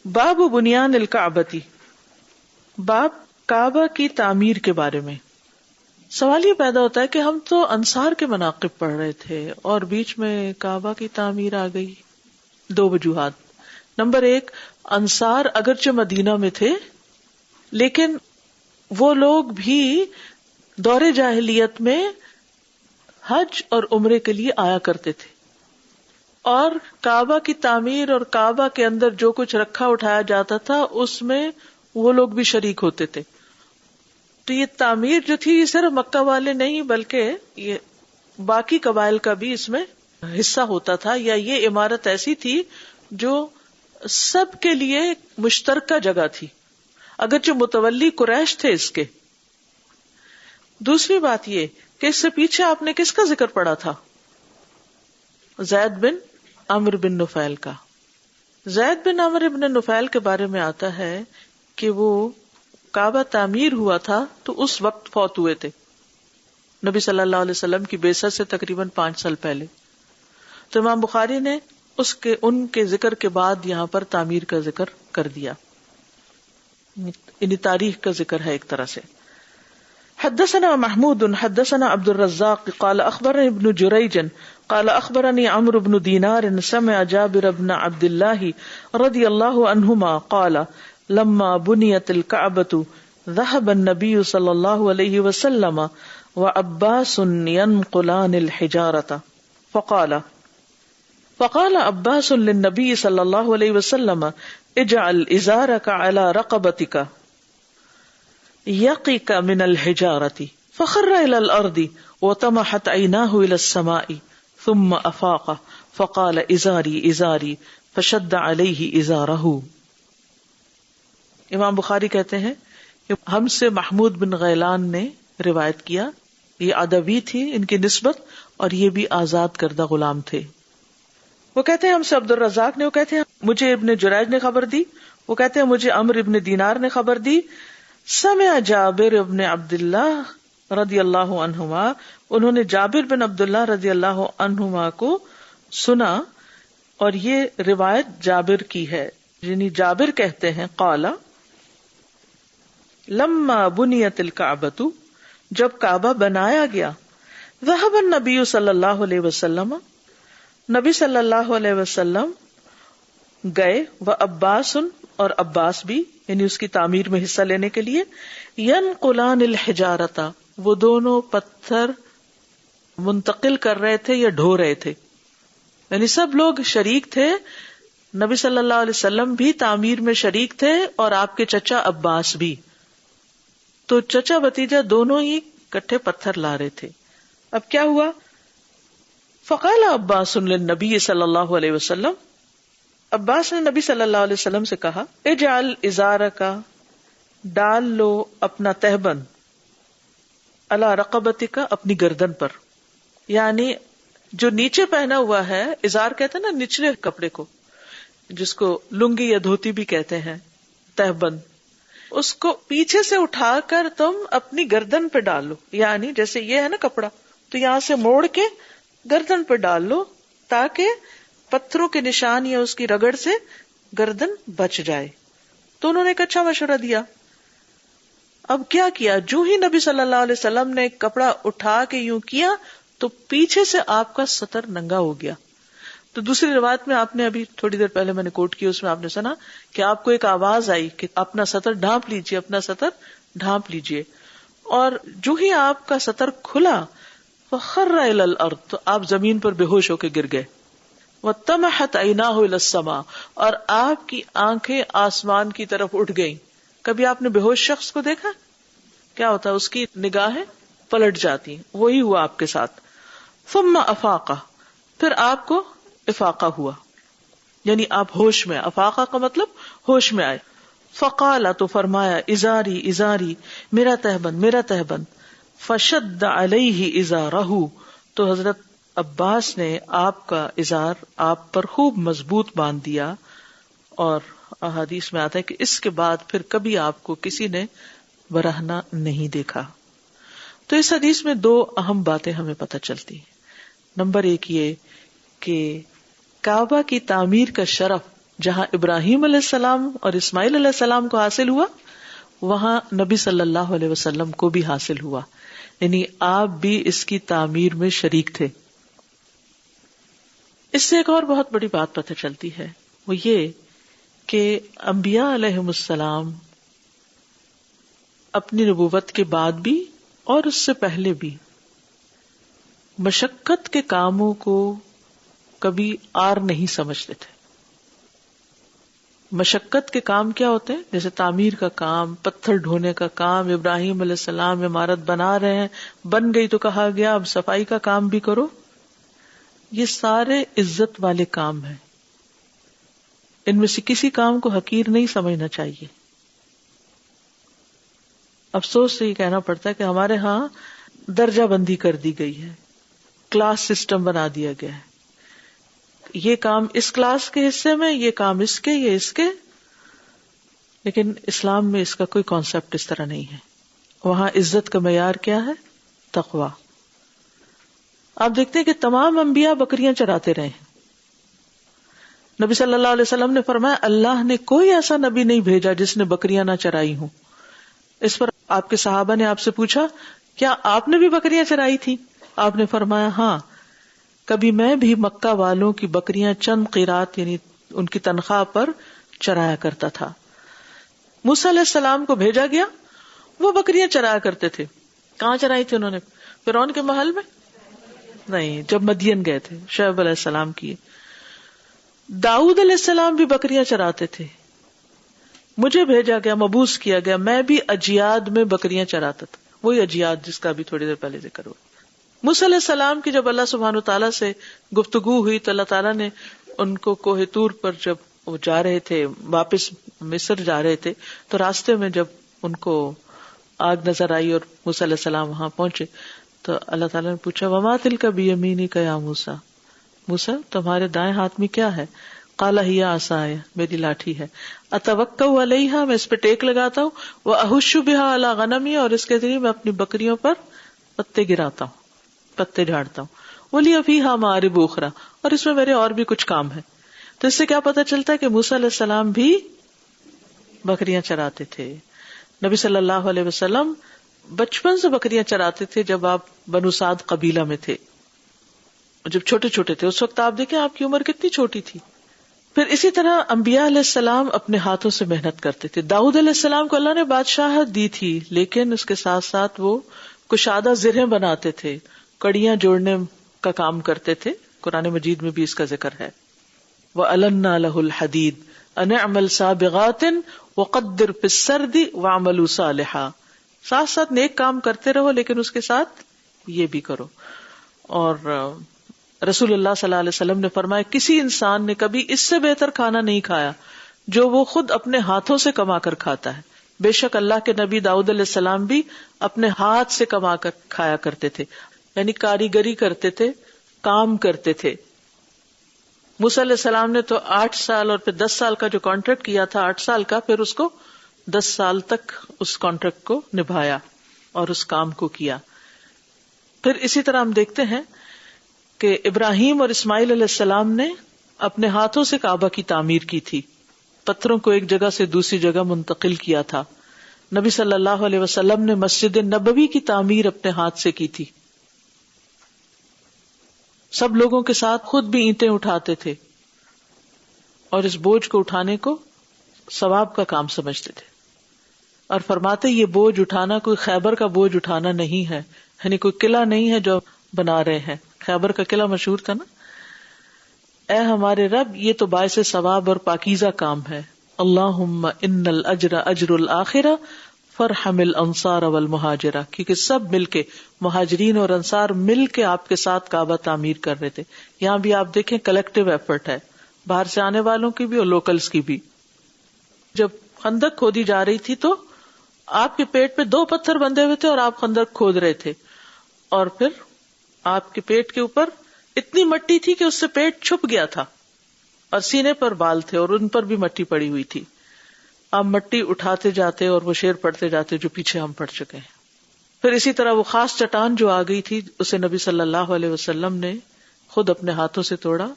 باب بنیان الکعبتی، باب کعبہ کی تعمیر کے بارے میں. سوال یہ پیدا ہوتا ہے کہ ہم تو انصار کے مناقب پڑھ رہے تھے اور بیچ میں کعبہ کی تعمیر آ گئی. دو وجوہات. نمبر ایک، انصار اگرچہ مدینہ میں تھے لیکن وہ لوگ بھی دور جاہلیت میں حج اور عمرے کے لیے آیا کرتے تھے، اور کعبہ کی تعمیر اور کعبہ کے اندر جو کچھ رکھا اٹھایا جاتا تھا اس میں وہ لوگ بھی شریک ہوتے تھے. تو یہ تعمیر جو تھی یہ صرف مکہ والے نہیں بلکہ یہ باقی قبائل کا بھی اس میں حصہ ہوتا تھا، یا یہ عمارت ایسی تھی جو سب کے لیے مشترکہ جگہ تھی اگرچہ متولی قریش تھے اس کے. دوسری بات یہ کہ اس سے پیچھے آپ نے کس کا ذکر پڑھا تھا؟ زید بن عمرو بن نفیل کا. زید بن عمرو بن نفیل کے بارے میں آتا ہے کہ وہ کعبہ تعمیر ہوا تھا تو اس وقت فوت ہوئے تھے، نبی صلی اللہ علیہ وسلم کی بعثت سے تقریباً 5 سال پہلے. تو امام بخاری نے ان کے ذکر کے بعد یہاں پر تعمیر کا ذکر کر دیا، یعنی تاریخ کا ذکر ہے ایک طرح سے. حدثنا محمود حدثنا عبد الرزاق قال اخبرني ابن جريج قال اخبرني عمرو بن دينار سمع جابر بن عبد الله رضي الله عنهما قال لما بنيت الكعبة ذهب النبي صلى الله عليه وسلم وعباس ينقلان الحجارة فقال عباس للنبي صلى الله عليه وسلم اجعل ازارك على رقبتك يقيك من الحجارة فخر إلى الأرض وطمحت عيناه إلى السماء ثم أفاق فقال ازاري ازاري فشد عليه ازاره. امام بخاری کہتے ہیں کہ ہم سے محمود بن غیلان نے روایت کیا، یہ ادوی تھی ان کی نسبت اور یہ بھی آزاد کردہ غلام تھے. وہ کہتے ہیں ہم سے عبد الرزاق نے، وہ کہتے ہیں مجھے ابن جریج نے خبر دی، وہ کہتے ہیں مجھے عمرو ابن دینار نے خبر دی، سمع جابر ابن عبداللہ رضی اللہ عنہما، انہوں نے جابر بن عبداللہ رضی اللہ عنہما کو سنا، اور یہ روایت جابر کی ہے، یعنی جابر کہتے ہیں قال لما بنیت الکعبۃ، جب کعبہ بنایا گیا، ذهب النبی صلی اللہ علیہ وسلم، نبی صلی اللہ علیہ وسلم گئے، وعباس، اور عباس بھی، یعنی اس کی تعمیر میں حصہ لینے کے لیے، ینقلان الحجارۃ، وہ دونوں پتھر منتقل کر رہے تھے یا ڈھو رہے تھے، یعنی سب لوگ شریک تھے. نبی صلی اللہ علیہ وسلم بھی تعمیر میں شریک تھے اور آپ کے چچا عباس بھی، تو چچا بھتیجا دونوں ہی کٹھے پتھر لا رہے تھے. اب کیا ہوا؟ فقال عباس للنبی صلی اللہ علیہ وسلم، عباس نے نبی صلی اللہ علیہ وسلم سے کہا اجعل ازارکا، ڈال لو اپنا تہبند، علی رقبتک، اپنی گردن پر، یعنی جو نیچے پہنا ہوا ہے، ازار کہتے ہیں نا نچلے کپڑے کو، جس کو لنگی یا دھوتی بھی کہتے ہیں، تہبند، اس کو پیچھے سے اٹھا کر تم اپنی گردن پہ ڈال لو، یعنی جیسے یہ ہے نا کپڑا، تو یہاں سے موڑ کے گردن پہ ڈال لو تاکہ پتھروں کے نشان یا اس کی رگڑ سے گردن بچ جائے. تو انہوں نے ایک اچھا مشورہ دیا. اب کیا کیا؟ جو ہی نبی صلی اللہ علیہ وسلم نے کپڑا اٹھا کے یوں کیا تو پیچھے سے آپ کا سطر ننگا ہو گیا. تو دوسری روایت میں آپ نے ابھی تھوڑی دیر پہلے میں نے کوٹ کی، اس میں آپ نے سنا کہ آپ کو ایک آواز آئی کہ اپنا سطر ڈھانپ لیجئے، اپنا سطر ڈھانپ لیجئے، اور جو ہی آپ کا سطر کھلا فخر الی الارض، تو آپ زمین پر بے ہوش ہو کے گر گئے. وطمحت عیناہ الی السماء، اور آپ کی آنکھیں آسمان کی طرف اٹھ گئیں. کبھی آپ نے بے ہوش شخص کو دیکھا؟ کیا ہوتا ہے؟ اس کی نگاہیں پلٹ جاتی ہیں، وہی ہوا آپ کے ساتھ. ثم افاق، پھر آپ کو افاقہ ہوا، یعنی آپ ہوش میں، افاقہ کا مطلب ہوش میں آئے. فقال، تو فرمایا ازاری ازاری، میرا تہبند میرا تہبند. فشد علیہ ازارہ، تو حضرت عباس نے آپ کا ازار آپ پر خوب مضبوط باندھ دیا. اور احادیث میں آتا ہے کہ اس کے بعد پھر کبھی آپ کو کسی نے برہنہ نہیں دیکھا. تو اس حدیث میں 2 اہم باتیں ہمیں پتہ چلتی ہیں. نمبر 1 یہ کہ کعبہ کی تعمیر کا شرف جہاں ابراہیم علیہ السلام اور اسماعیل علیہ السلام کو حاصل ہوا وہاں نبی صلی اللہ علیہ وسلم کو بھی حاصل ہوا، یعنی آپ بھی اس کی تعمیر میں شریک تھے. اس سے ایک اور بہت بڑی بات پتہ چلتی ہے، وہ یہ کہ انبیاء علیہم السلام اپنی نبوت کے بعد بھی اور اس سے پہلے بھی مشقت کے کاموں کو کبھی آر نہیں سمجھتے تھے. مشقت کے کام کیا ہوتے ہیں؟ جیسے تعمیر کا کام، پتھر ڈھونے کا کام. ابراہیم علیہ السلام عمارت بنا رہے ہیں، بن گئی تو کہا گیا اب صفائی کا کام بھی کرو. یہ سارے عزت والے کام ہیں، ان میں سے کسی کام کو حقیر نہیں سمجھنا چاہیے. افسوس سے یہ کہنا پڑتا ہے کہ ہمارے ہاں درجہ بندی کر دی گئی ہے، کلاس سسٹم بنا دیا گیا ہے. یہ کام اس کلاس کے حصے میں، یہ کام اس کے، یہ اس کے. لیکن اسلام میں اس کا کوئی کانسیپٹ اس طرح نہیں ہے. وہاں عزت کا معیار کیا ہے؟ تقویٰ. آپ دیکھتے ہیں کہ تمام انبیاء بکریاں چراتے رہے ہیں. نبی صلی اللہ علیہ وسلم نے فرمایا اللہ نے کوئی ایسا نبی نہیں بھیجا جس نے بکریاں نہ چرائی ہوں. اس پر آپ کے صحابہ نے آپ سے پوچھا کیا آپ نے بھی بکریاں چرائی تھی؟ آپ نے فرمایا ہاں، کبھی میں بھی مکہ والوں کی بکریاں چند قیرات یعنی ان کی تنخواہ پر چرایا کرتا تھا. موسیٰ علیہ السلام کو بھیجا گیا، وہ بکریاں چرایا کرتے تھے. کہاں چرائی تھی انہوں نے؟ فرعون کے محل میں نہیں، جب مدین گئے تھے شعیب علیہ السلام کی. داؤد علیہ السلام بھی بکریاں چراتے تھے. مجھے بھیجا گیا، مبعوث کیا گیا، میں بھی اجیاد میں بکریاں چراتا تھا. وہی اجیاد جس کا بھی تھوڑی دیر پہلے ذکر ہوا. موسیٰ علیہ السلام کی جب اللہ سبحانہ وتعالیٰ سے گفتگو ہوئی تو اللہ تعالیٰ نے ان کو کوہ طور پر جب وہ جا رہے تھے، واپس مصر جا رہے تھے، تو راستے میں جب ان کو آگ نظر آئی اور موسیٰ علیہ السلام وہاں پہنچے تو اللہ تعالیٰ نے پوچھا وما تلک بیمینک یا موسیٰ، موسیٰ تمہارے دائیں ہاتھ میں کیا ہے؟ قال ہی عصای، میری لاٹھی ہے. اتوکا علیہا، میں اس پہ ٹیک لگاتا ہوں. واہش بہا علی غنمی، اور اس کے ذریعے میں اپنی بکریوں پر پتے گراتا ہوں، پتے جھاڑتا ہوں. ولی فیہا مآرب اخری، اور اس میں میرے اور بھی کچھ کام ہیں. تو اس سے کیا پتہ چلتا ہے کہ موسیٰ علیہ السلام بھی بکریاں چراتے تھے. نبی صلی اللہ علیہ وسلم بچپن سے بکریاں چراتے تھے. جب آپ بنو سعد قبیلہ میں تھے، جب چھوٹے چھوٹے تھے، اس وقت آپ دیکھیں آپ کی عمر کتنی چھوٹی تھی. پھر اسی طرح انبیاء علیہ السلام اپنے ہاتھوں سے محنت کرتے تھے. داؤد علیہ السلام کو اللہ نے بادشاہت دی تھی، لیکن اس کے ساتھ ساتھ وہ کشادہ زرہیں بناتے تھے، کڑیاں جوڑنے کا کام کرتے تھے. قرآن مجید میں بھی اس کا ذکر ہے. وَأَلَنَّا لَهُ الْحَدِيدَ أَنِ اعْمَلْ سَابِغَاتٍ وَقَدِّرْ فِي السَّرْدِ وَاعْمَلُوا صَالِحًا. ساتھ ساتھ نیک کام کرتے رہو لیکن اس کے ساتھ یہ بھی کرو. اور رسول اللہ صلی اللہ علیہ وسلم نے فرمایا کسی انسان نے کبھی اس سے بہتر کھانا نہیں کھایا جو وہ خود اپنے ہاتھوں سے کما کر کھاتا ہے. بے شک اللہ کے نبی داؤد علیہ السلام بھی اپنے ہاتھ سے کما کر کھایا کرتے تھے، یعنی کاریگری کرتے تھے، کام کرتے تھے. موسیٰ علیہ السلام نے تو 8 سال اور پھر 10 سال کا جو کانٹریکٹ کیا تھا، 8 سال کا، پھر اس کو 10 سال تک اس کانٹریکٹ کو نبھایا اور اس کام کو کیا. پھر اسی طرح ہم دیکھتے ہیں کہ ابراہیم اور اسماعیل علیہ السلام نے اپنے ہاتھوں سے کعبہ کی تعمیر کی تھی، پتھروں کو ایک جگہ سے دوسری جگہ منتقل کیا تھا. نبی صلی اللہ علیہ وسلم نے مسجد نبوی کی تعمیر اپنے ہاتھ سے کی تھی. سب لوگوں کے ساتھ خود بھی اینٹیں اٹھاتے تھے اور اس بوجھ کو اٹھانے کو ثواب کا کام سمجھتے تھے. اور فرماتے یہ بوجھ اٹھانا کوئی خیبر کا بوجھ اٹھانا نہیں ہے، یعنی کوئی قلعہ نہیں ہے جو بنا رہے ہیں. خیبر کا قلعہ مشہور تھا نا. اے ہمارے رب یہ تو باعث ثواب اور پاکیزہ کام ہے. اللہم ان الاجر اجر الآخرہ فرحم الانصار والمہاجرہ، کیونکہ سب مل کے مہاجرین اور انصار مل کے آپ کے ساتھ کعبہ تعمیر کر رہے تھے. یہاں بھی آپ دیکھیں کلیکٹیو ایفرٹ ہے، باہر سے آنے والوں کی بھی اور لوکلز کی بھی. جب خندق کھودی جا رہی تھی تو آپ کے پیٹ پہ 2 پتھر بندھے ہوئے تھے اور آپ خندق کھود رہے تھے، اور پھر آپ کے پیٹ کے اوپر اتنی مٹی تھی کہ اس سے پیٹ چھپ گیا تھا، اور سینے پر بال تھے اور ان پر بھی مٹی پڑی ہوئی تھی. آپ مٹی اٹھاتے جاتے اور وہ شعر پڑھتے جاتے جو پیچھے ہم پڑھ چکے ہیں. پھر اسی طرح وہ خاص چٹان جو آ گئی تھی اسے نبی صلی اللہ علیہ وسلم نے خود اپنے ہاتھوں سے توڑا.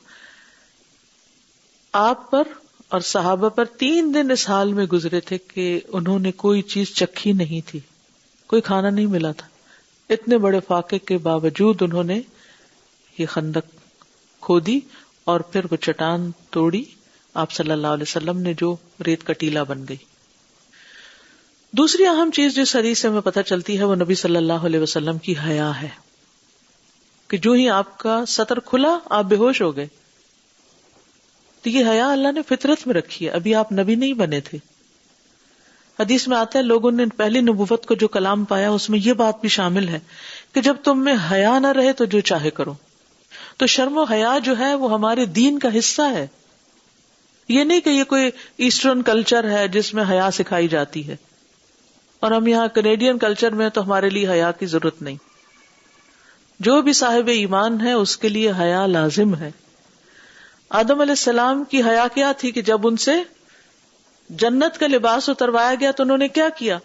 آپ پر اور صحابہ پر 3 دن اس حال میں گزرے تھے کہ انہوں نے کوئی چیز چکھی نہیں تھی، کوئی کھانا نہیں ملا تھا. اتنے بڑے فاقے کے باوجود انہوں نے یہ خندق کھودی اور پھر وہ چٹان توڑی. آپ صلی اللہ علیہ وسلم نے جو ریت کا ٹیلا بن گئی. دوسری اہم چیز جو اس حدیث سے ہمیں پتہ چلتی ہے وہ نبی صلی اللہ علیہ وسلم کی حیا ہے کہ جو ہی آپ کا سطر کھلا آپ بے ہوش ہو گئے. تو یہ حیا اللہ نے فطرت میں رکھی ہے، ابھی آپ نبی نہیں بنے تھے. حدیث میں آتا ہے لوگوں نے پہلی نبوت کو جو کلام پایا اس میں یہ بات بھی شامل ہے کہ جب تم میں حیا نہ رہے تو جو چاہے کرو. تو شرم و حیا جو ہے وہ ہمارے دین کا حصہ ہے. یہ نہیں کہ یہ کوئی ایسٹرن کلچر ہے جس میں حیا سکھائی جاتی ہے، اور ہم یہاں کینیڈین کلچر میں تو ہمارے لیے حیا کی ضرورت نہیں. جو بھی صاحب ایمان ہے اس کے لیے حیا لازم ہے. آدم علیہ السلام کی حیا کیا تھی کہ جب ان سے جنت کا لباس اتروایا گیا تو انہوں نے کیا کیا؟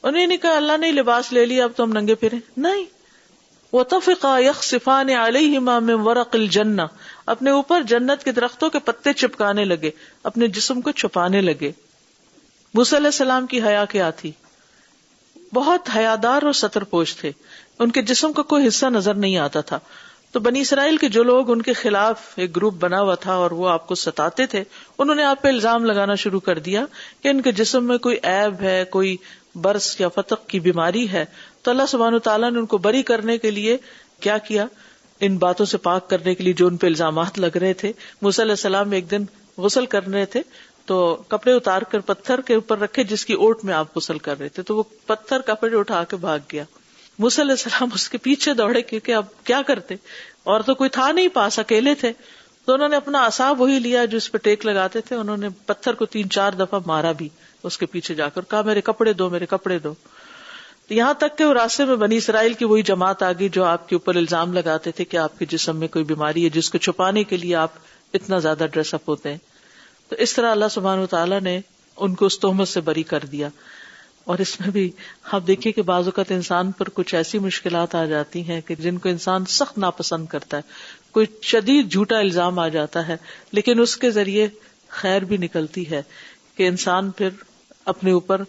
انہوں نے کہا اللہ نے لباس لے لیا اب تو ہم ننگے پھریں. نہیں، وَطَفِقَا يَخْصِفَانِ عَلَيْهِمَا مِنْ وَرَقِ الْجَنَّةِ، اپنے اوپر جنت کے درختوں کے پتے چپکانے لگے، اپنے جسم کو چھپانے لگے. موسیٰ علیہ السلام کی حیا کیا تھی؟ بہت حیادار اور ستر پوش تھے، ان کے جسم کا کوئی حصہ نظر نہیں آتا تھا. تو بنی اسرائیل کے جو لوگ ان کے خلاف ایک گروپ بنا ہوا تھا اور وہ آپ کو ستاتے تھے، انہوں نے آپ پہ الزام لگانا شروع کر دیا کہ ان کے جسم میں کوئی عیب ہے، کوئی برس یا فتق کی بیماری ہے. تو اللہ سبحانہ وتعالیٰ نے ان کو بری کرنے کے لیے کیا کیا؟ ان باتوں سے پاک کرنے کے لیے جو ان پہ الزامات لگ رہے تھے. موسیٰ علیہ السلام ایک دن غسل کر رہے تھے تو کپڑے اتار کر پتھر کے اوپر رکھے جس کی اوٹ میں آپ غسل کر رہے تھے، تو وہ پتھر کپڑے اٹھا کے بھاگ گیا. موسیٰ علیہ السلام اس کے پیچھے دوڑے کیونکہ اب کیا کرتے، اور تو کوئی تھا نہیں پاس، اکیلے تھے. تو انہوں نے اپنا عصا وہی لیا جو اس پہ ٹیک لگاتے تھے، انہوں نے پتھر کو 3-4 دفعہ مارا بھی اس کے پیچھے جا کر، کہا میرے کپڑے دو، میرے کپڑے دو. یہاں تک کہ وہ راستے میں بنی اسرائیل کی وہی جماعت آ گئی جو آپ کے اوپر الزام لگاتے تھے کہ آپ کے جسم میں کوئی بیماری ہے جس کو چھپانے کے لیے آپ اتنا زیادہ ڈریس اپ ہوتے ہیں. تو اس طرح اللہ سبحانہ وتعالیٰ نے ان کو اس تہمت سے بری کر دیا. اور اس میں بھی آپ دیکھیے کہ بعض اوقات انسان پر کچھ ایسی مشکلات آ جاتی ہیں کہ جن کو انسان سخت ناپسند کرتا ہے. کوئی شدید جھوٹا الزام آ جاتا ہے لیکن اس کے ذریعے خیر بھی نکلتی ہے کہ انسان پھر اپنے اوپر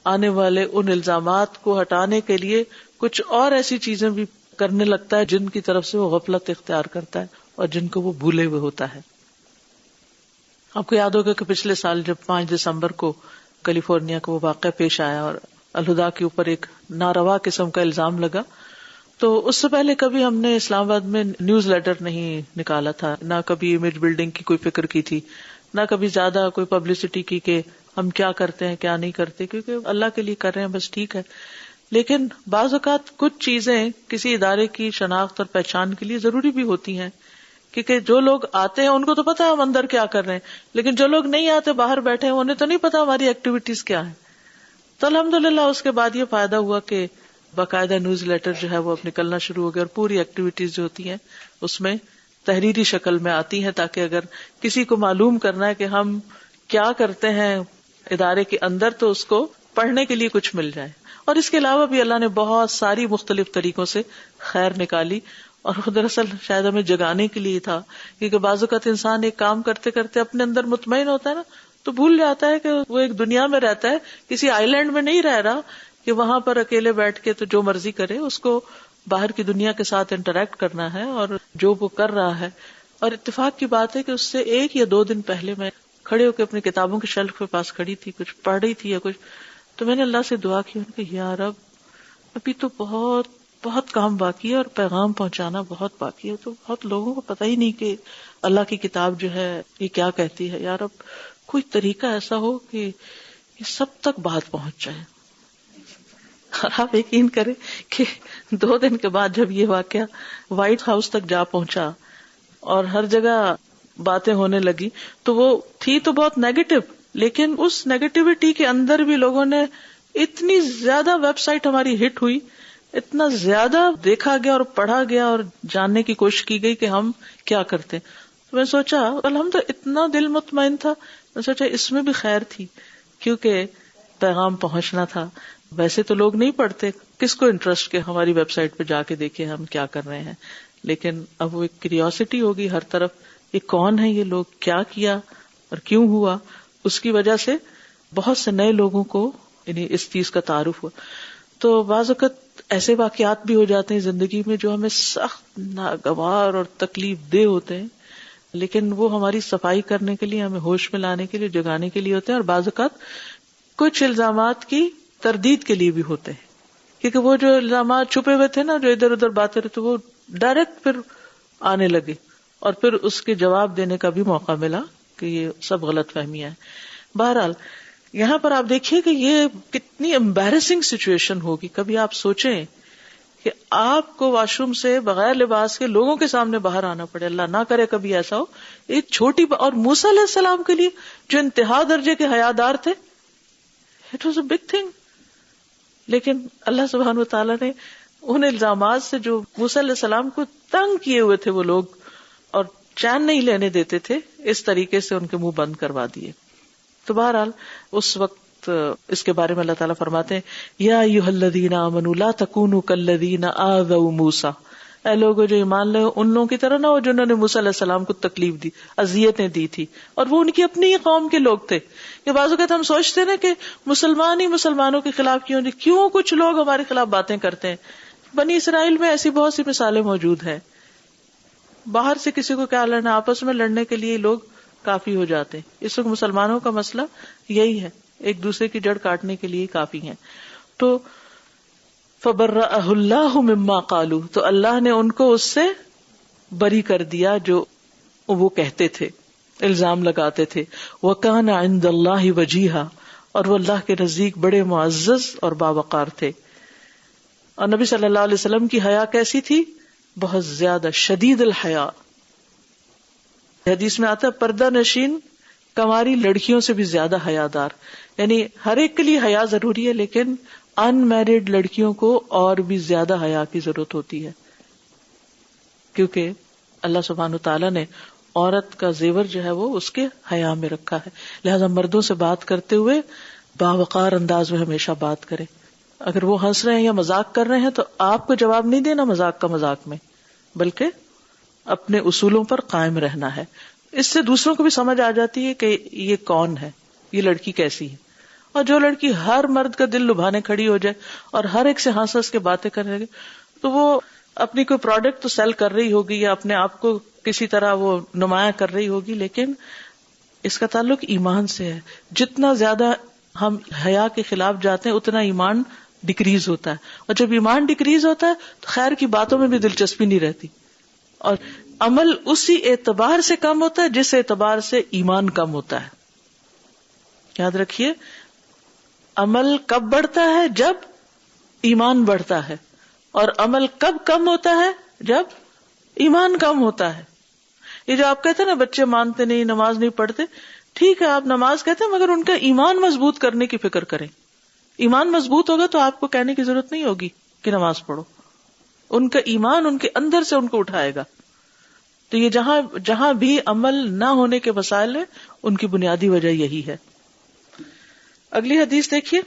آنے والے ان الزامات کو ہٹانے کے لیے کچھ اور ایسی چیزیں بھی کرنے لگتا ہے جن کی طرف سے وہ غفلت اختیار کرتا ہے اور جن کو وہ بھولے ہوئے ہوتا ہے. آپ کو یاد ہوگا کہ پچھلے سال جب 5 دسمبر کو کیلیفورنیا کو وہ واقعہ پیش آیا اور الہدا کے اوپر ایک ناروا قسم کا الزام لگا، تو اس سے پہلے کبھی ہم نے اسلام آباد میں نیوز لیٹر نہیں نکالا تھا، نہ کبھی امیج بلڈنگ کی کوئی فکر کی تھی، نہ کبھی زیادہ کوئی پبلسٹی کی کہ ہم کیا کرتے ہیں کیا نہیں کرتے، کیونکہ اللہ کے لیے کر رہے ہیں بس ٹھیک ہے. لیکن بعض اوقات کچھ چیزیں کسی ادارے کی شناخت اور پہچان کے لیے ضروری بھی ہوتی ہیں، کیونکہ جو لوگ آتے ہیں ان کو تو پتا ہے ہم اندر کیا کر رہے ہیں، لیکن جو لوگ نہیں آتے باہر بیٹھے ہیں انہیں تو نہیں پتا ہماری ایکٹیویٹیز کیا ہیں. تو الحمدللہ اس کے بعد یہ فائدہ ہوا کہ باقاعدہ نیوز لیٹر جو ہے وہ اب نکلنا شروع ہو گیا اور پوری ایکٹیویٹیز جو ہوتی ہیں اس میں تحریری شکل میں آتی ہیں، تاکہ اگر کسی کو معلوم کرنا ہے کہ ہم کیا کرتے ہیں ادارے کے اندر تو اس کو پڑھنے کے لیے کچھ مل جائے. اور اس کے علاوہ بھی اللہ نے بہت ساری مختلف طریقوں سے خیر نکالی، اور دراصل شاید ہمیں جگانے کے لیے تھا، کیونکہ بعض اوقات انسان ایک کام کرتے کرتے اپنے اندر مطمئن ہوتا ہے نا، تو بھول جاتا ہے کہ وہ ایک دنیا میں رہتا ہے، کسی آئی لینڈ میں نہیں رہ رہا کہ وہاں پر اکیلے بیٹھ کے تو جو مرضی کرے، اس کو باہر کی دنیا کے ساتھ انٹریکٹ کرنا ہے اور جو وہ کر رہا ہے. اور اتفاق کی بات ہے کہ اس سے 1 یا 2 دن پہلے میں کھڑے ہو کے اپنی کتابوں کے شیلف کے پاس کھڑی تھی، کچھ پڑھ رہی تھی یا کچھ، تو میں نے اللہ سے دعا کی کہ یا رب ابھی تو بہت بہت کام باقی ہے اور پیغام پہنچانا بہت باقی ہے، تو بہت لوگوں کو پتہ ہی نہیں کہ اللہ کی کتاب جو ہے یہ کیا کہتی ہے. یا رب کوئی طریقہ ایسا ہو کہ یہ سب تک بات پہنچ جائے. اور آپ یقین کریں کہ 2 دن کے بعد جب یہ واقعہ وائٹ ہاؤس تک جا پہنچا اور ہر جگہ باتیں ہونے لگی، تو وہ تھی تو بہت نیگیٹو، لیکن اس نیگیٹیوٹی کے اندر بھی لوگوں نے اتنی زیادہ ویب سائٹ ہماری ہٹ ہوئی، اتنا زیادہ دیکھا گیا اور پڑھا گیا اور جاننے کی کوشش کی گئی کہ ہم کیا کرتے. تو میں سوچا الحمدللہ اتنا دل مطمئن تھا، میں سوچا اس میں بھی خیر تھی کیونکہ پیغام پہنچنا تھا. ویسے تو لوگ نہیں پڑھتے، کس کو انٹرسٹ کہ ہماری ویب سائٹ پہ جا کے دیکھیں ہم کیا کر رہے ہیں، لیکن اب وہ ایک کیوریوسٹی ہوگی ہر طرف، یہ کون ہے یہ لوگ، کیا کیا، اور کیوں ہوا؟ اس کی وجہ سے بہت سے نئے لوگوں کو یعنی اس چیز کا تعارف ہوا. تو بعض اوقات ایسے واقعات بھی ہو جاتے ہیں زندگی میں جو ہمیں سخت ناگوار اور تکلیف دہ ہوتے ہیں، لیکن وہ ہماری صفائی کرنے کے لیے، ہمیں ہوش میں لانے کے لیے، جگانے کے لیے ہوتے ہیں. اور بعض اوقات کچھ الزامات کی تردید کے لیے بھی ہوتے ہیں، کیونکہ وہ جو الزامات چھپے ہوئے تھے نا، جو ادھر ادھر باتیں رہتے، وہ ڈائریکٹ پھر آنے لگے اور پھر اس کے جواب دینے کا بھی موقع ملا کہ یہ سب غلط فہمیاں ہیں. بہرحال یہاں پر آپ دیکھیے کہ یہ کتنی امبیرسنگ سچویشن ہوگی. کبھی آپ سوچیں کہ آپ کو واش روم سے بغیر لباس کے لوگوں کے سامنے باہر آنا پڑے، اللہ نہ کرے کبھی ایسا ہو. ایک چھوٹی اور موسیٰ علیہ السلام کے لیے جو انتہا درجے کے حیادار تھے، it was a big thing. لیکن اللہ سبحانہ وتعالیٰ نے ان الزامات سے جو موسیٰ علیہ السلام کو تنگ کیے ہوئے تھے وہ لوگ اور چین نہیں لینے دیتے تھے، اس طریقے سے ان کے منہ بند کروا دیے. تو بہرحال اس وقت اس کے بارے میں اللہ تعالیٰ فرماتے ہیں یا ایھا الذین آمنوا لا تکونوا کالذین آذوا موسیٰ، اے لوگوں جو ایمان لائے ان لوگوں کی طرح نہ ہو جنہوں نے موسیٰ علیہ السلام کو تکلیف دی، اذیتیں دی تھی، اور وہ ان کی اپنی ہی قوم کے لوگ تھے. کہ بعض اوقات ہم سوچتے ہیں نا کہ مسلمان ہی مسلمانوں کے خلاف کیوں کچھ لوگ ہمارے خلاف باتیں کرتے ہیں. بنی اسرائیل میں ایسی بہت سی مثالیں موجود ہیں. باہر سے کسی کو کیا لڑنا، آپس میں لڑنے کے لیے لوگ کافی ہو جاتے ہیں. اس وقت مسلمانوں کا مسئلہ یہی ہے، ایک دوسرے کی جڑ کاٹنے کے لیے کافی ہیں. تو فَبَرَّأَهُ اللَّهُ مِمَّا قَالُوا، تو اللہ نے ان کو اس سے بری کر دیا جو وہ کہتے تھے، الزام لگاتے تھے. وَكَانَ عِندَ اللَّهِ وَجِيهًا، اور وہ اللہ کے نزدیک بڑے معزز اور باوقار تھے. اور نبی صلی اللہ علیہ وسلم کی حیا کیسی تھی؟ بہت زیادہ شدید الحیا. حدیث میں آتا ہے پردہ نشین کنواری لڑکیوں سے بھی زیادہ حیادار. یعنی ہر ایک کے لیے حیا ضروری ہے، لیکن ان میرڈ لڑکیوں کو اور بھی زیادہ حیا کی ضرورت ہوتی ہے، کیونکہ اللہ سبحانہ تعالیٰ نے عورت کا زیور جو ہے وہ اس کے حیا میں رکھا ہے. لہذا مردوں سے بات کرتے ہوئے باوقار انداز میں ہمیشہ بات کرے. اگر وہ ہنس رہے ہیں یا مذاق کر رہے ہیں تو آپ کو جواب نہیں دینا مذاق کا مذاق میں، بلکہ اپنے اصولوں پر قائم رہنا ہے. اس سے دوسروں کو بھی سمجھ آ جاتی ہے کہ یہ کون ہے، یہ لڑکی کیسی ہے. اور جو لڑکی ہر مرد کا دل لبھانے کھڑی ہو جائے اور ہر ایک سے ہنس ہنس کے باتیں کرنے لگے تو وہ اپنی کوئی پروڈکٹ تو سیل کر رہی ہوگی یا اپنے آپ کو کسی طرح وہ نمایاں کر رہی ہوگی، لیکن اس کا تعلق ایمان سے ہے. جتنا زیادہ ہم حیا کے خلاف جاتے ہیں اتنا ایمان ڈکریز ہوتا ہے، اور جب ایمان ڈکریز ہوتا ہے تو خیر کی باتوں میں بھی دلچسپی نہیں رہتی، اور عمل اسی اعتبار سے کم ہوتا ہے جس اعتبار سے ایمان کم ہوتا ہے. یاد رکھیے، عمل کب بڑھتا ہے؟ جب ایمان بڑھتا ہے. اور عمل کب کم ہوتا ہے؟ جب ایمان کم ہوتا ہے. یہ جو آپ کہتے ہیں نا بچے مانتے نہیں، نماز نہیں پڑھتے، ٹھیک ہے آپ نماز کہتے ہیں مگر ان کا ایمان مضبوط کرنے کی فکر کریں. ایمان مضبوط ہوگا تو آپ کو کہنے کی ضرورت نہیں ہوگی کہ نماز پڑھو. ان کا ایمان ان کے اندر سے ان کو اٹھائے گا. تو یہ جہاں بھی عمل نہ ہونے کے مسائل ہیں ان کی بنیادی وجہ یہی ہے. اگلی حدیث دیکھیے.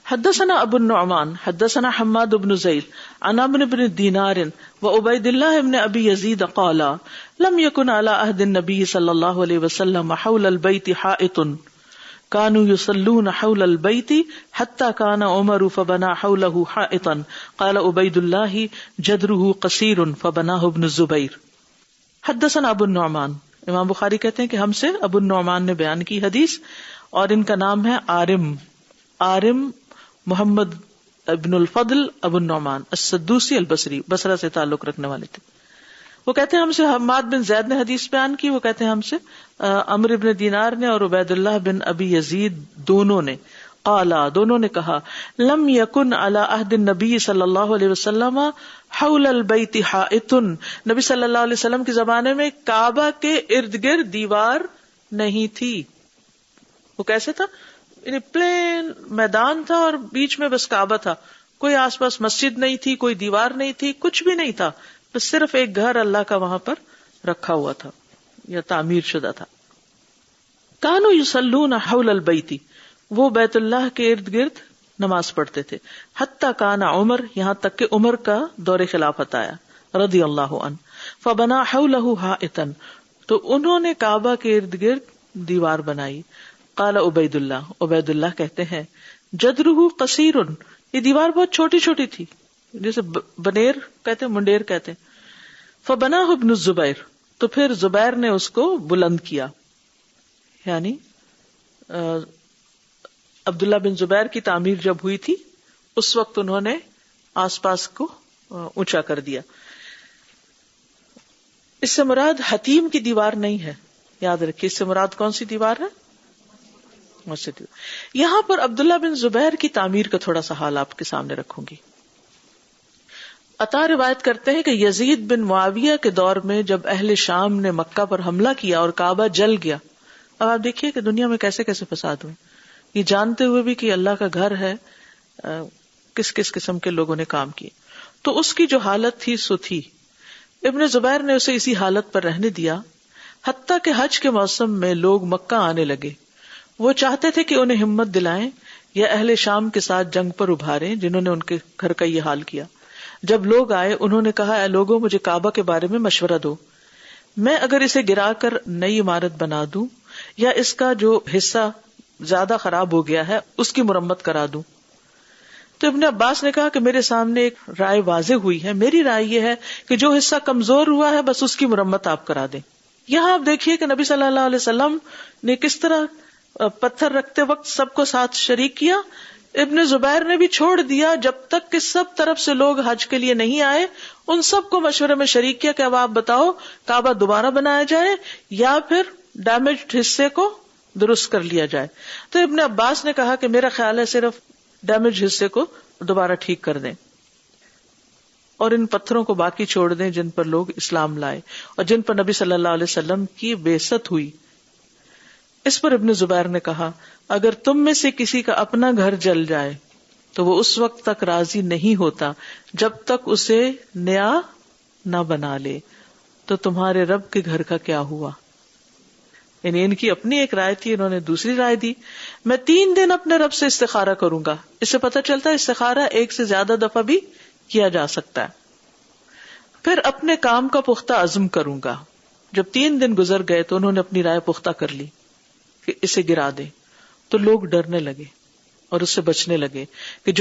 حدثنا ابو النعمان حدثنا حماد بن زید عن عمرو بن دینار وعبید اللہ بن ابی یزید قال لم يكن على عهد النبي صلی اللہ علیہ وسلم حول البيت حائط كانوا يصلون حول البيت حتى كان عمر فبنى حوله حائطا قال عبید اللہ جدره قصير فبناه ابن الزبیر. حدثنا ابو النعمان، امام بخاری کہتے ہیں کہ ہم سے ابو النعمان نے بیان کی حدیث، اور ان کا نام ہے عارم محمد ابن الفضل ابو النعمان السدوسی البصری، بصرہ سے تعلق رکھنے والے تھے. وہ کہتے ہیں ہم سے حماد بن زید نے حدیث بیان کی. وہ کہتے ہیں ہم سے عمرو بن دینار نے اور عبید اللہ بن ابی یزید دونوں نے کہا لم یکن علی عہد النبی صلی اللہ علیہ وسلم حول البیت حائط، نبی صلی اللہ علیہ وسلم کے زمانے میں کعبہ کے ارد گرد دیوار نہیں تھی. وہ کیسے تھا؟ یعنی پلین میدان تھا اور بیچ میں بس کعبہ تھا، کوئی آس پاس مسجد نہیں تھی، کوئی دیوار نہیں تھی، کچھ بھی نہیں تھا، بس صرف ایک گھر اللہ کا وہاں پر رکھا ہوا تھا یا تعمیر شدہ تھا. کانوا یصلون حول البیت، وہ بیت اللہ کے ارد گرد نماز پڑھتے تھے. حتی کان عمر، یہاں تک کہ عمر کا دور خلافت آیا رضی اللہ عنہ. فبنا حولہ حائطا، تو انہوں نے کعبہ کے ارد گرد دیوار بنائی. قال عبید اللہ کہتے ہیں جدرہ قصیر، یہ دیوار بہت چھوٹی چھوٹی تھی، جیسے بنیر کہتے ہیں، منڈیر کہتے ہیں. فبناہ ابن الزبیر، تو پھر زبیر نے اس کو بلند کیا، یعنی عبداللہ بن زبیر کی تعمیر جب ہوئی تھی اس وقت انہوں نے آس پاس کو اونچا کر دیا. اس سے مراد حتیم کی دیوار نہیں ہے، یاد رکھیے، اس سے مراد کون سی دیوار ہے؟ مسجد. یہاں پر عبداللہ بن زبیر کی تعمیر کا تھوڑا سا حال آپ کے سامنے رکھوں گی. عطا روایت کرتے ہیں کہ یزید بن معاویہ کے دور میں جب اہل شام نے مکہ پر حملہ کیا اور کعبہ جل گیا. اب آپ دیکھیے کہ دنیا میں کیسے کیسے فساد ہوئے، یہ جانتے ہوئے بھی کہ اللہ کا گھر ہے کس کس قسم کے لوگوں نے کام کیے. تو اس کی جو حالت تھی سو تھی. ابن زبیر نے اسے اسی حالت پر رہنے دیا حتیٰ کہ حج کے موسم میں لوگ مکہ آنے لگے. وہ چاہتے تھے کہ انہیں ہمت دلائیں یا اہل شام کے ساتھ جنگ پر ابھاریں جنہوں نے ان کے گھر کا یہ حال کیا. جب لوگ آئے انہوں نے کہا اے لوگوں مجھے کعبہ کے بارے میں مشورہ دو، میں اگر اسے گرا کر نئی عمارت بنا دوں یا اس کا جو حصہ زیادہ خراب ہو گیا ہے اس کی مرمت کرا دوں. تو ابن عباس نے کہا کہ میرے سامنے ایک رائے واضح ہوئی ہے، میری رائے یہ ہے کہ جو حصہ کمزور ہوا ہے بس اس کی مرمت آپ کرا دیں. یہاں آپ دیکھیے کہ نبی صلی اللہ علیہ وسلم نے کس طرح پتھر رکھتے وقت سب کو ساتھ شریک کیا. ابن زبیر نے بھی چھوڑ دیا جب تک کہ سب طرف سے لوگ حج کے لیے نہیں آئے، ان سب کو مشورے میں شریک کیا کہ اب آپ بتاؤ کعبہ دوبارہ بنایا جائے یا پھر ڈیمیجڈ حصے کو درست کر لیا جائے. تو ابن عباس نے کہا کہ میرا خیال ہے صرف ڈیمیج حصے کو دوبارہ ٹھیک کر دیں اور ان پتھروں کو باقی چھوڑ دیں جن پر لوگ اسلام لائے اور جن پر نبی صلی اللہ علیہ وسلم کی بعثت ہوئی. اس پر ابن زبیر نے کہا اگر تم میں سے کسی کا اپنا گھر جل جائے تو وہ اس وقت تک راضی نہیں ہوتا جب تک اسے نیا نہ بنا لے، تو تمہارے رب کے گھر کا کیا ہوا. یعنی ان کی اپنی ایک رائے تھی، انہوں نے دوسری رائے دی. میں 3 دن اپنے رب سے استخارہ کروں گا. اس سے پتہ چلتا ہے استخارہ ایک سے زیادہ دفعہ بھی کیا جا سکتا ہے. پھر اپنے کام کا پختہ عزم کروں گا. جب 3 دن گزر گئے تو انہوں نے اپنی رائے پختہ کر لی کہ اسے گرا دیں. تو لوگ ڈرنے لگے اور اس سے بچنے لگے کہ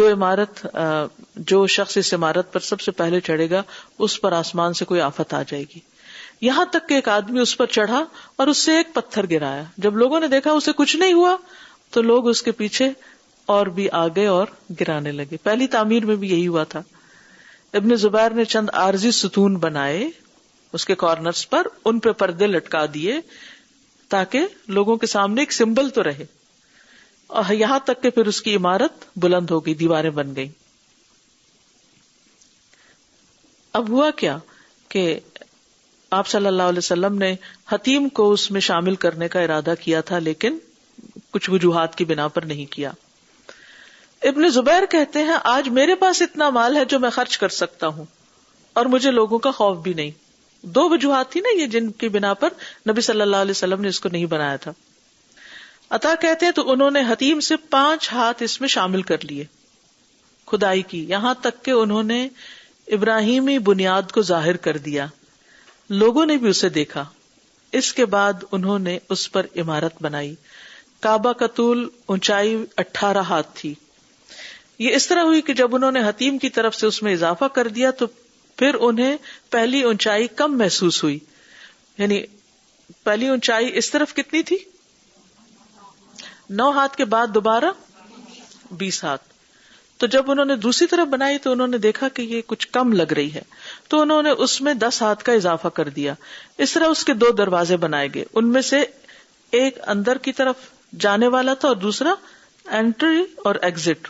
جو شخص اس عمارت پر سب سے پہلے چڑھے گا اس پر آسمان سے کوئی آفت آ جائے گی. یہاں تک کہ ایک آدمی اس پر چڑھا اور اس سے ایک پتھر گرایا. جب لوگوں نے دیکھا اسے کچھ نہیں ہوا تو لوگ اس کے پیچھے اور بھی آگے اور گرانے لگے. پہلی تعمیر میں بھی یہی ہوا تھا. ابن زبیر نے چند عارضی ستون بنائے اس کے کارنرز پر، ان پہ پردے لٹکا دیے تاکہ لوگوں کے سامنے ایک سمبل تو رہے، اور یہاں تک کہ پھر اس کی عمارت بلند ہو گئی، دیواریں بن گئی. اب ہوا کیا کہ آپ صلی اللہ علیہ وسلم نے حتیم کو اس میں شامل کرنے کا ارادہ کیا تھا لیکن کچھ وجوہات کی بنا پر نہیں کیا. ابن زبیر کہتے ہیں آج میرے پاس اتنا مال ہے جو میں خرچ کر سکتا ہوں اور مجھے لوگوں کا خوف بھی نہیں. 2 وجوہات تھی نا یہ جن کی بنا پر نبی صلی اللہ علیہ وسلم نے اس کو نہیں بنایا تھا. عطا کہتے ہیں تو انہوں نے حتیم سے 5 ہاتھ اس میں شامل کر لیے کھدائی کی، یہاں تک کہ انہوں نے ابراہیمی بنیاد کو ظاہر کر دیا. لوگوں نے بھی اسے دیکھا. اس کے بعد انہوں نے اس پر عمارت بنائی. کعبہ کا طول اونچائی 18 ہاتھ تھی. یہ اس طرح ہوئی کہ جب انہوں نے حتیم کی طرف سے اس میں اضافہ کر دیا تو پھر انہیں پہلی اونچائی کم محسوس ہوئی. یعنی پہلی اونچائی اس طرف کتنی تھی؟ 9 ہاتھ کے بعد دوبارہ 20 ہاتھ. تو جب انہوں نے دوسری طرف بنائی تو انہوں نے دیکھا کہ یہ کچھ کم لگ رہی ہے تو انہوں نے اس میں 10 ہاتھ کا اضافہ کر دیا. اس طرح اس کے 2 دروازے بنائے گئے. ان میں سے ایک اندر کی طرف جانے والا تھا اور دوسرا انٹری اور ایگزٹ،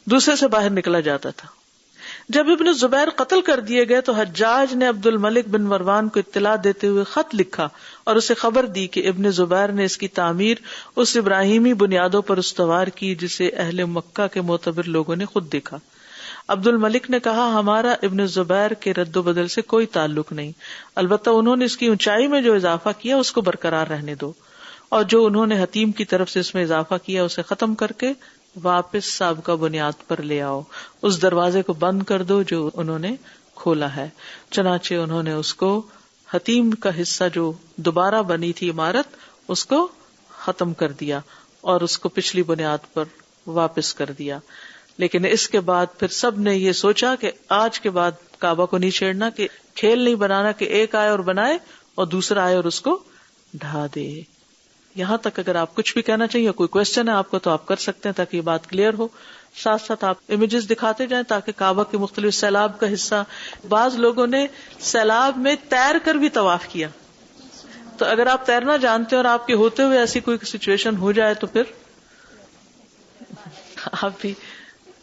دوسرے سے باہر نکلا جاتا تھا. جب ابن زبیر قتل کر دیے گئے تو حجاج نے عبد الملک بن مروان کو اطلاع دیتے ہوئے خط لکھا اور اسے خبر دی کہ ابن زبیر نے اس کی تعمیر اس ابراہیمی بنیادوں پر استوار کی جسے اہل مکہ کے معتبر لوگوں نے خود دیکھا. عبد الملک نے کہا ہمارا ابن زبیر کے رد و بدل سے کوئی تعلق نہیں، البتہ انہوں نے اس کی اونچائی میں جو اضافہ کیا اس کو برقرار رہنے دو، اور جو انہوں نے حتیم کی طرف سے اس میں اضافہ کیا اسے ختم کر کے واپس سابقہ بنیاد پر لے آؤ. اس دروازے کو بند کر دو جو انہوں نے کھولا ہے. چنانچہ انہوں نے اس کو حتیم کا حصہ جو دوبارہ بنی تھی عمارت اس کو ختم کر دیا اور اس کو پچھلی بنیاد پر واپس کر دیا. لیکن اس کے بعد پھر سب نے یہ سوچا کہ آج کے بعد کعبہ کو نہیں چھیڑنا, کہ کھیل نہیں بنانا کہ ایک آئے اور بنائے اور دوسرا آئے اور اس کو ڈھا دے. یہاں تک اگر آپ کچھ بھی کہنا چاہیے, کوئی کوشچن ہے آپ کو تو آپ کر سکتے ہیں تاکہ یہ بات کلیئر ہو. ساتھ ساتھ آپ امیجز دکھاتے جائیں تاکہ کعبہ کے مختلف سیلاب کا حصہ, بعض لوگوں نے سیلاب میں تیر کر بھی طواف کیا, تو اگر آپ تیرنا جانتے ہیں اور آپ کے ہوتے ہوئے ایسی کوئی سچویشن ہو جائے تو پھر آپ بھی.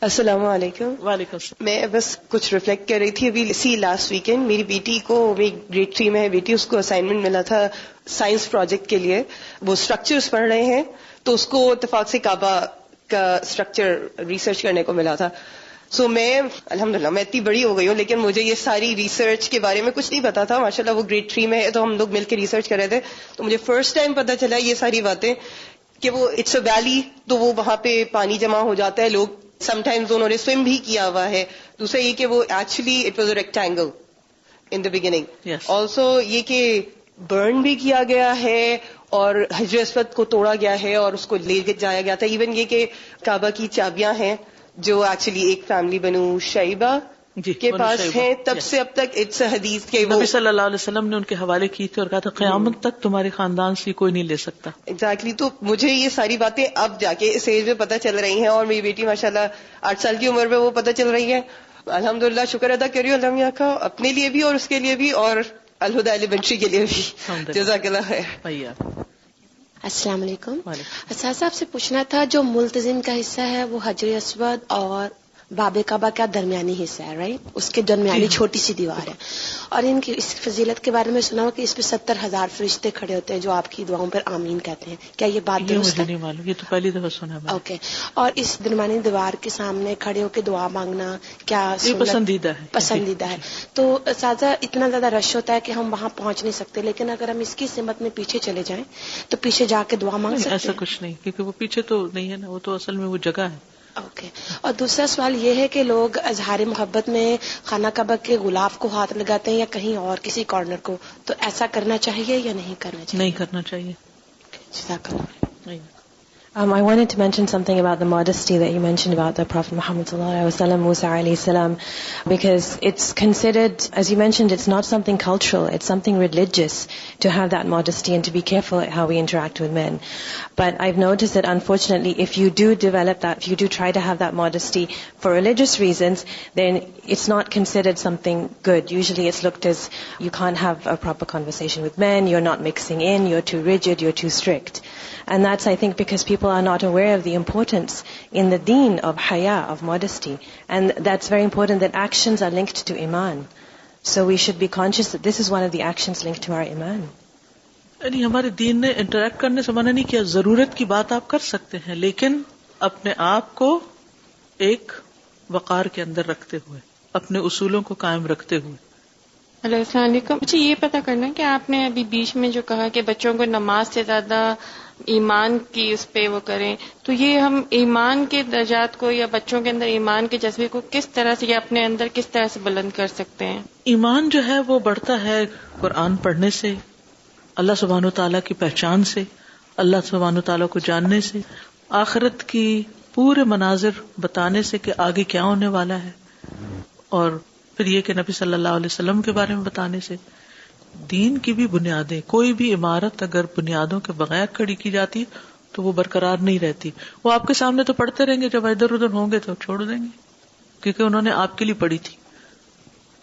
السلام علیکم. وعلیکم السلام. میں بس کچھ ریفلیکٹ کر رہی تھی ابھی اسی لاسٹ ویکینڈ میری بیٹی کو, میری گریڈ 3 میں ہے بیٹی, اس کو اسائنمنٹ ملا تھا سائنس پروجیکٹ کے لیے. وہ اسٹرکچرز پڑھ رہے ہیں تو اس کو اتفاق سے کعبہ کا اسٹرکچر ریسرچ کرنے کو ملا تھا. سو میں الحمدللہ میں اتنی بڑی ہو گئی ہوں لیکن مجھے یہ ساری ریسرچ کے بارے میں کچھ نہیں پتا تھا. ماشاءاللہ وہ گریڈ 3 میں ہے تو ہم لوگ مل کے ریسرچ کر رہے تھے, تو مجھے فرسٹ ٹائم پتا چلا یہ ساری باتیں کہ وہ اٹس اے ویلی, تو وہ وہاں پہ پانی جمع ہو جاتا ہے. لوگ سم ٹائمز انہوں نے سوئم بھی کیا ہوا ہے. دوسرا یہ کہ وہ actually it was a rectangle in the beginning. Also یہ کہ برن بھی کیا گیا ہے اور حجر اسود کو توڑا گیا ہے اور اس کو لے جایا گیا تھا. ایون یہ کہ کعبہ کی چابیاں ہیں جو ایکچولی ایک فیملی بنو شیبہ کے پاس ہیں, تب سے اب تک اٹس حدیث کے نبی صلی اللہ علیہ وسلم نے ان کے حوالے کی تھے اور کہا تھا قیامت تک تمہارے خاندان سے کوئی نہیں لے سکتا. ایگزیکٹلی. تو مجھے یہ ساری باتیں اب جا کے اس ایج میں پتہ چل رہی ہیں, اور میری بیٹی ماشاءاللہ 8 سال کی عمر میں وہ پتہ چل رہی ہے. الحمدللہ شکر ادا کر رہی ہوں اللہ کا, اپنے لیے بھی اور اس کے لیے بھی اور الہدیٰ ایلیمنٹری کے لیے بھی. جزاک اللہ خیر. السلام علیکم. اساتذہ آپ سے پوچھنا تھا, جو ملتزم کا حصہ ہے وہ حجر اسود اور باب کعبہ کا درمیانی حصہ ہے, رائٹ, اس کے درمیانی چھوٹی سی دیوار ہے, اور ان کی اس فضیلت کے بارے میں سنا ہو کہ اس پہ 70,000 فرشتے کھڑے ہوتے ہیں جو آپ کی دعاؤں پر آمین کہتے ہیں. کیا یہ بات درست ہے؟ مجھے نہیں معلوم, یہ تو پہلی دفعہ سنا ہے. اوکے. اور اس درمیانی دیوار کے سامنے کھڑے ہو کے دعا مانگنا کیا پسندیدہ ہے؟ پسندیدہ ہے. تو سازا اتنا زیادہ رش ہوتا ہے کہ ہم وہاں پہنچ نہیں سکتے, لیکن اگر ہم اس کی سمت میں پیچھے چلے جائیں تو پیچھے جا کے دعا مانگ سکتے ہیں. ایسا کچھ نہیں, کیونکہ وہ پیچھے تو نہیں ہے نا, وہ تو اصل میں وہ جگہ ہے. اوکے. اور دوسرا سوال یہ ہے کہ لوگ اظہار محبت میں خانہ کعبہ کے غلاف کو ہاتھ لگاتے ہیں یا کہیں اور کسی کارنر کو, تو ایسا کرنا چاہیے یا نہیں کرنا چاہیے؟ نہیں کرنا چاہیے. جزاک اللہ. I wanted to mention something about the modesty that you mentioned about the Prophet Muhammad sallallahu alaihi wasallam, Musa alayhi salam, because it's considered, as you mentioned, it's not something cultural, it's something religious to have that modesty and to be careful how we interact with men. But I've noticed that unfortunately, if you do develop that, if you do try to have that modesty for religious reasons, then it's not considered something good. Usually it's looked as you can't have a proper conversation with men, you're not mixing in, you're too rigid, you're too strict. And that's, I think, because people are not aware of the importance in the deen of haya, of modesty. And that's very important, that actions are linked to iman. So we should be conscious that this is one of the actions linked to our iman. یعنی ہمارے دین نے interact کرنے سے منع نہیں کیا, ضرورت کی بات آپ کر سکتے ہیں لیکن اپنے آپ کو ایک وقار کے اندر رکھتے ہوئے, اپنے اصولوں کو قائم رکھتے ہوئے. ہیلو السلام علیکم. مجھے یہ پتہ کرنا ہے کہ آپ نے ابھی بیچ میں جو کہا کہ بچوں کو نماز سے زیادہ ایمان کی اس پہ وہ کریں, تو یہ ہم ایمان کے درجات کو یا بچوں کے اندر ایمان کے جذبے کو کس طرح سے یا اپنے اندر کس طرح سے بلند کر سکتے ہیں؟ ایمان جو ہے وہ بڑھتا ہے قرآن پڑھنے سے, اللہ سبحانہ و تعالیٰ کی پہچان سے, اللہ سبحانہ و تعالیٰ کو جاننے سے, آخرت کی پورے مناظر بتانے سے کہ آگے کیا ہونے والا ہے, اور پھر یہ کہ نبی صلی اللہ علیہ وسلم کے بارے میں بتانے سے. دین کی بھی بنیادیں, کوئی بھی عمارت اگر بنیادوں کے بغیر کھڑی کی جاتی تو وہ برقرار نہیں رہتی. وہ آپ کے سامنے تو پڑھتے رہیں گے, جب ادھر ادھر ہوں گے تو چھوڑ دیں گے, کیونکہ انہوں نے آپ کے لیے پڑھی تھی.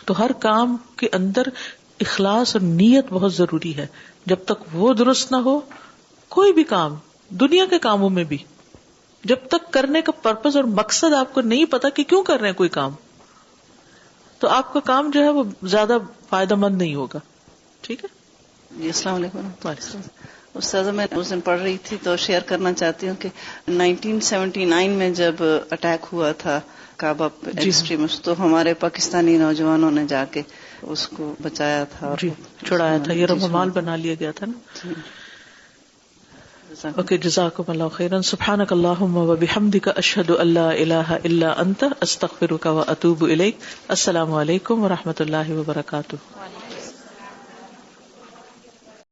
تو ہر کام کے اندر اخلاص اور نیت بہت ضروری ہے. جب تک وہ درست نہ ہو, کوئی بھی کام, دنیا کے کاموں میں بھی, جب تک کرنے کا پرپز اور مقصد آپ کو نہیں پتا کہ کیوں کر رہے ہیں کوئی کام, تو آپ کا کام جو ہے وہ زیادہ فائدہ مند نہیں ہوگا. ٹھیک ہے جی. السلام علیکم. استاذہ میں اس دن پڑھ رہی تھی تو شیئر کرنا چاہتی ہوں کہ 1979 میں جب اٹیک ہوا تھا کعبہ ایکسٹریمسٹ, تو ہمارے پاکستانی نوجوانوں نے جا کے اس کو بچایا تھا, چھڑایا تھا, یہ رمال بنا لیا گیا تھا نا. اوکے, جزاکم اللہ خیرا. سبحانک اللہم و بحمدک, اشہد ان لا الہ الا انت, استغفرک و اتوب الیک. السلام علیکم و رحمۃ اللہ وبرکاتہ.